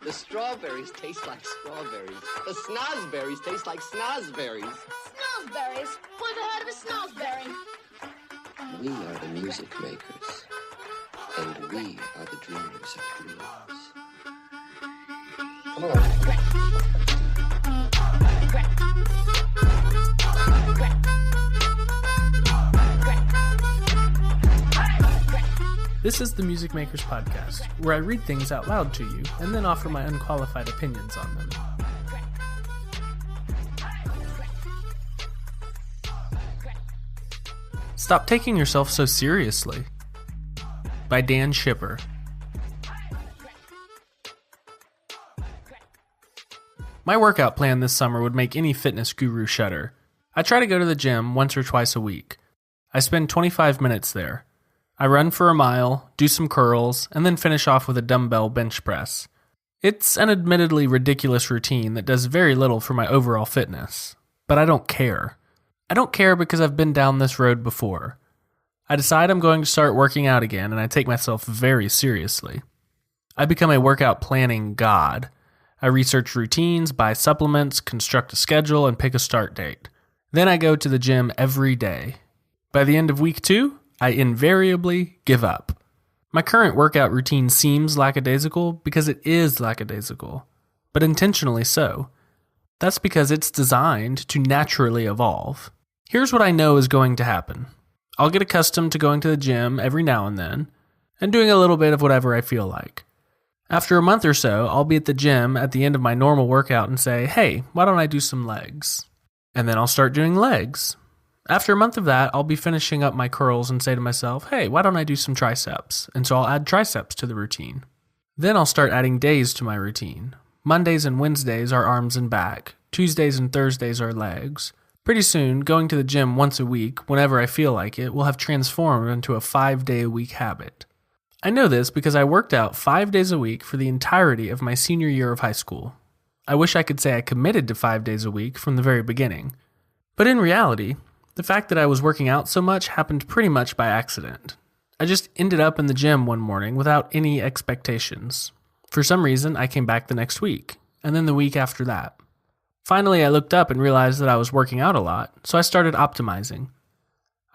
The strawberries taste like strawberries. The snozberries taste like snozberries. Snozberries? Who ever heard of a snozberry? We are the music makers, and we are the dreamers of dreams. Come on. This is the Music Makers Podcast, where I read things out loud to you and then offer my unqualified opinions on them. Stop Taking Yourself So Seriously by Dan Shipper. My workout plan this summer would make any fitness guru shudder. I try to go to the gym once or twice a week. I spend 25 minutes there. I run for a mile, do some curls, and then finish off with a dumbbell bench press. It's an admittedly ridiculous routine that does very little for my overall fitness, but I don't care. I don't care because I've been down this road before. I decide I'm going to start working out again, and I take myself very seriously. I become a workout planning god. I research routines, buy supplements, construct a schedule, and pick a start date. Then I go to the gym every day. By the end of week 2, I invariably give up. My current workout routine seems lackadaisical because it is lackadaisical, but intentionally so. That's because it's designed to naturally evolve. Here's what I know is going to happen. I'll get accustomed to going to the gym every now and then, and doing a little bit of whatever I feel like. After a month or so, I'll be at the gym at the end of my normal workout and say, hey, why don't I do some legs? And then I'll start doing legs. After a month of that, I'll be finishing up my curls and say to myself, hey, why don't I do some triceps? And so I'll add triceps to the routine. Then I'll start adding days to my routine. Mondays and Wednesdays are arms and back. Tuesdays and Thursdays are legs. Pretty soon, going to the gym once a week, whenever I feel like it, will have transformed into a 5-day-a-week habit. I know this because I worked out 5 days a week for the entirety of my senior year of high school. I wish I could say I committed to 5 days a week from the very beginning. But in reality, the fact that I was working out so much happened pretty much by accident. I just ended up in the gym one morning without any expectations. For some reason, I came back the next week, and then the week after that. Finally, I looked up and realized that I was working out a lot, so I started optimizing.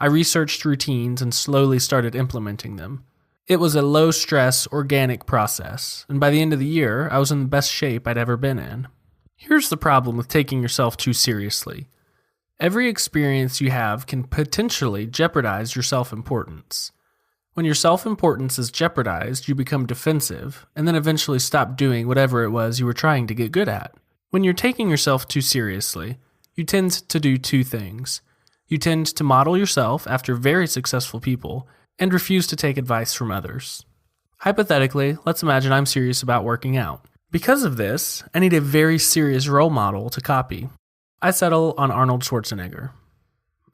I researched routines and slowly started implementing them. It was a low-stress, organic process, and by the end of the year, I was in the best shape I'd ever been in. Here's the problem with taking yourself too seriously. Every experience you have can potentially jeopardize your self-importance. When your self-importance is jeopardized, you become defensive, and then eventually stop doing whatever it was you were trying to get good at. When you're taking yourself too seriously, you tend to do two things. You tend to model yourself after very successful people, and refuse to take advice from others. Hypothetically, let's imagine I'm serious about working out. Because of this, I need a very serious role model to copy. I settle on Arnold Schwarzenegger.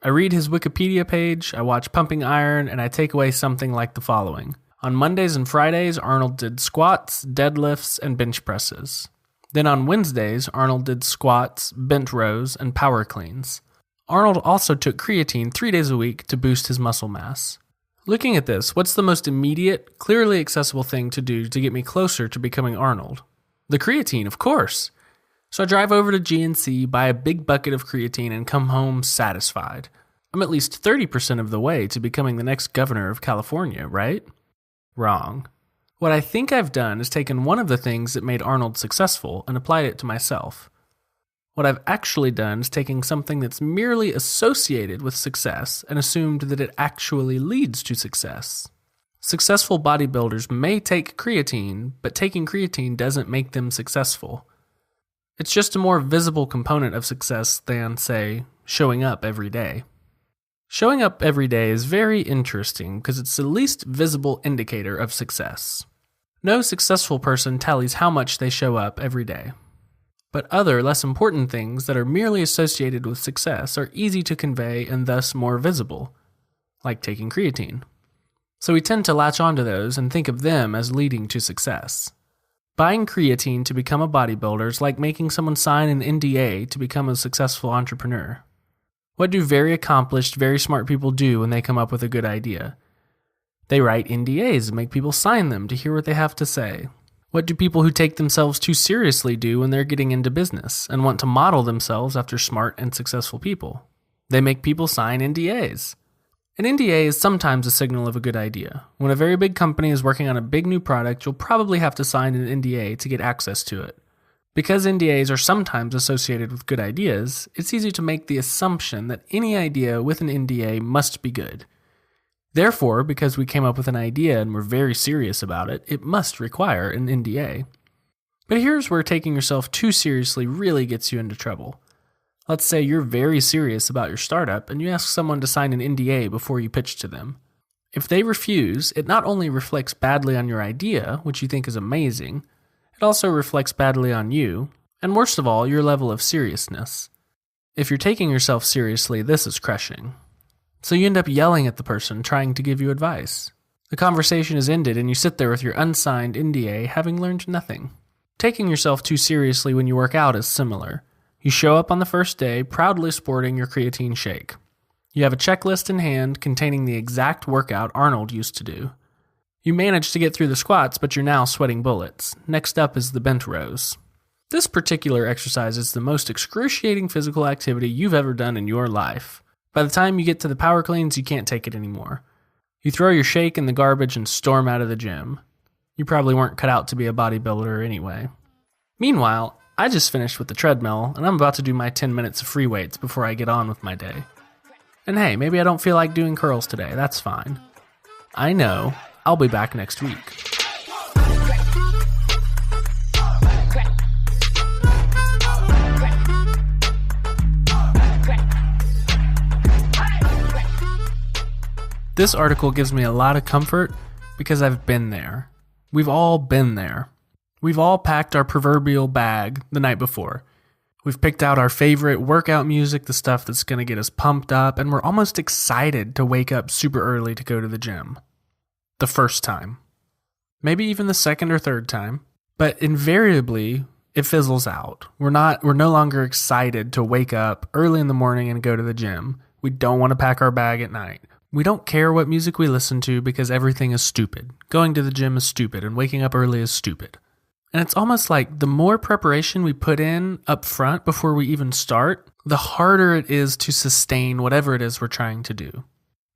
I read his Wikipedia page, I watch Pumping Iron, and I take away something like the following. On Mondays and Fridays, Arnold did squats, deadlifts, and bench presses. Then on Wednesdays, Arnold did squats, bent rows, and power cleans. Arnold also took creatine 3 days a week to boost his muscle mass. Looking at this, what's the most immediate, clearly accessible thing to do to get me closer to becoming Arnold? The creatine, of course. So I drive over to GNC, buy a big bucket of creatine, and come home satisfied. I'm at least 30% of the way to becoming the next governor of California, right? Wrong. What I think I've done is taken one of the things that made Arnold successful and applied it to myself. What I've actually done is taking something that's merely associated with success and assumed that it actually leads to success. Successful bodybuilders may take creatine, but taking creatine doesn't make them successful. It's just a more visible component of success than, say, showing up every day. Showing up every day is very interesting because it's the least visible indicator of success. No successful person tallies how much they show up every day. But other, less important things that are merely associated with success are easy to convey and thus more visible, like taking creatine. So we tend to latch onto those and think of them as leading to success. Buying creatine to become a bodybuilder is like making someone sign an NDA to become a successful entrepreneur. What do very accomplished, very smart people do when they come up with a good idea? They write NDAs and make people sign them to hear what they have to say. What do people who take themselves too seriously do when they're getting into business and want to model themselves after smart and successful people? They make people sign NDAs. An NDA is sometimes a signal of a good idea. When a very big company is working on a big new product, you'll probably have to sign an NDA to get access to it. Because NDAs are sometimes associated with good ideas, it's easy to make the assumption that any idea with an NDA must be good. Therefore, because we came up with an idea and we're very serious about it, it must require an NDA. But here's where taking yourself too seriously really gets you into trouble. Let's say you're very serious about your startup and you ask someone to sign an NDA before you pitch to them. If they refuse, it not only reflects badly on your idea, which you think is amazing, it also reflects badly on you, and worst of all, your level of seriousness. If you're taking yourself seriously, this is crushing. So you end up yelling at the person trying to give you advice. The conversation is ended and you sit there with your unsigned NDA having learned nothing. Taking yourself too seriously when you work out is similar. You show up on the first day proudly sporting your creatine shake. You have a checklist in hand containing the exact workout Arnold used to do. You manage to get through the squats, but you're now sweating bullets. Next up is the bent rows. This particular exercise is the most excruciating physical activity you've ever done in your life. By the time you get to the power cleans, you can't take it anymore. You throw your shake in the garbage and storm out of the gym. You probably weren't cut out to be a bodybuilder anyway. Meanwhile, I just finished with the treadmill, and I'm about to do my 10 minutes of free weights before I get on with my day. And hey, maybe I don't feel like doing curls today, that's fine. I know, I'll be back next week. This article gives me a lot of comfort because I've been there. We've all been there. We've all packed our proverbial bag the night before. We've picked out our favorite workout music, the stuff that's going to get us pumped up, and we're almost excited to wake up super early to go to the gym. The first time. Maybe even the second or third time. But invariably, it fizzles out. We're no longer excited to wake up early in the morning and go to the gym. We don't want to pack our bag at night. We don't care what music we listen to because everything is stupid. Going to the gym is stupid and waking up early is stupid. And it's almost like the more preparation we put in up front before we even start, the harder it is to sustain whatever it is we're trying to do.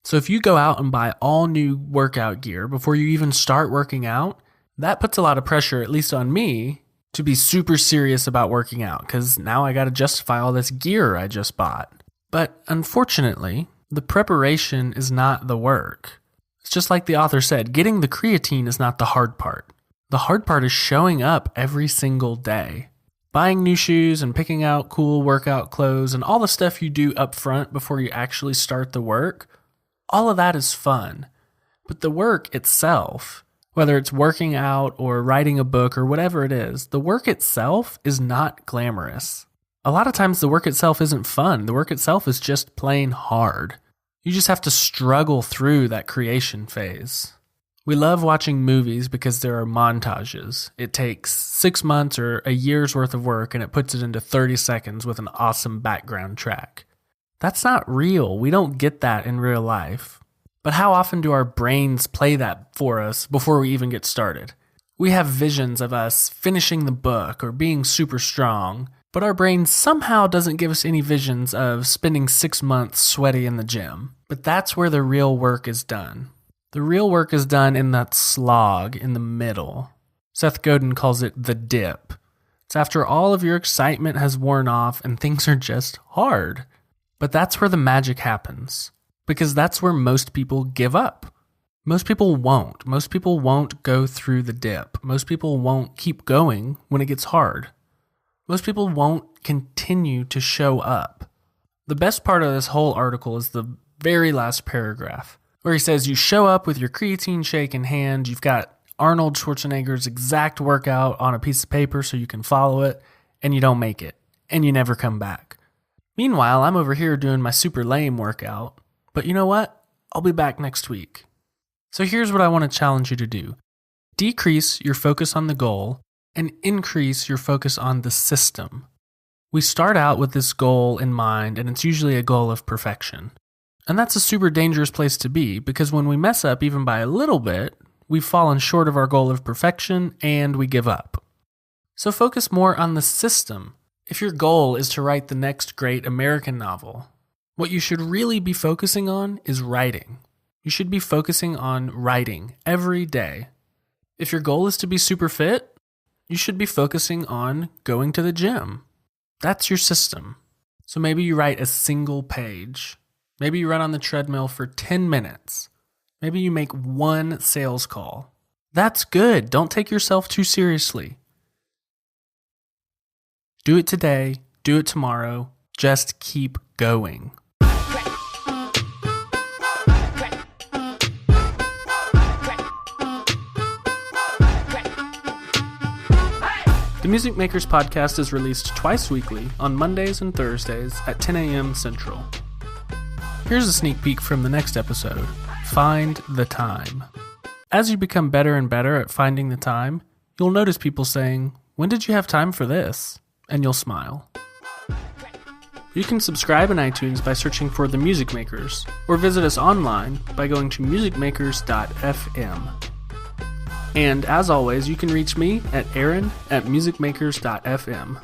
So if you go out and buy all new workout gear before you even start working out, that puts a lot of pressure, at least on me, to be super serious about working out because now I got to justify all this gear I just bought. But unfortunately, the preparation is not the work. It's just like the author said, getting the creatine is not the hard part. The hard part is showing up every single day. Buying new shoes and picking out cool workout clothes and all the stuff you do up front before you actually start the work, all of that is fun. But the work itself, whether it's working out or writing a book or whatever it is, the work itself is not glamorous. A lot of times the work itself isn't fun. The work itself is just plain hard. You just have to struggle through that creation phase. We love watching movies because there are montages. It takes 6 months or a year's worth of work and it puts it into 30 seconds with an awesome background track. That's not real. We don't get that in real life. But how often do our brains play that for us before we even get started? We have visions of us finishing the book or being super strong, but our brain somehow doesn't give us any visions of spending 6 months sweaty in the gym. But that's where the real work is done. The real work is done in that slog in the middle. Seth Godin calls it the dip. It's after all of your excitement has worn off and things are just hard. But that's where the magic happens. Because that's where most people give up. Most people won't. Most people won't go through the dip. Most people won't keep going when it gets hard. Most people won't continue to show up. The best part of this whole article is the very last paragraph, where he says you show up with your creatine shake in hand, you've got Arnold Schwarzenegger's exact workout on a piece of paper so you can follow it, and you don't make it, and you never come back. Meanwhile, I'm over here doing my super lame workout, but you know what? I'll be back next week. So here's what I want to challenge you to do. Decrease your focus on the goal and increase your focus on the system. We start out with this goal in mind, and it's usually a goal of perfection. And that's a super dangerous place to be, because when we mess up even by a little bit, we've fallen short of our goal of perfection and we give up. So focus more on the system. If your goal is to write the next great American novel, what you should really be focusing on is writing. You should be focusing on writing every day. If your goal is to be super fit, you should be focusing on going to the gym. That's your system. So maybe you write a single page. Maybe you run on the treadmill for 10 minutes. Maybe you make one sales call. That's good. Don't take yourself too seriously. Do it today. Do it tomorrow. Just keep going. The Music Makers Podcast is released twice weekly on Mondays and Thursdays at 10 a.m. Central. Here's a sneak peek from the next episode. Find the time. As you become better and better at finding the time, you'll notice people saying, "When did you have time for this?" And you'll smile. You can subscribe in iTunes by searching for The Music Makers, or visit us online by going to musicmakers.fm. And as always, you can reach me at aaron@musicmakers.fm.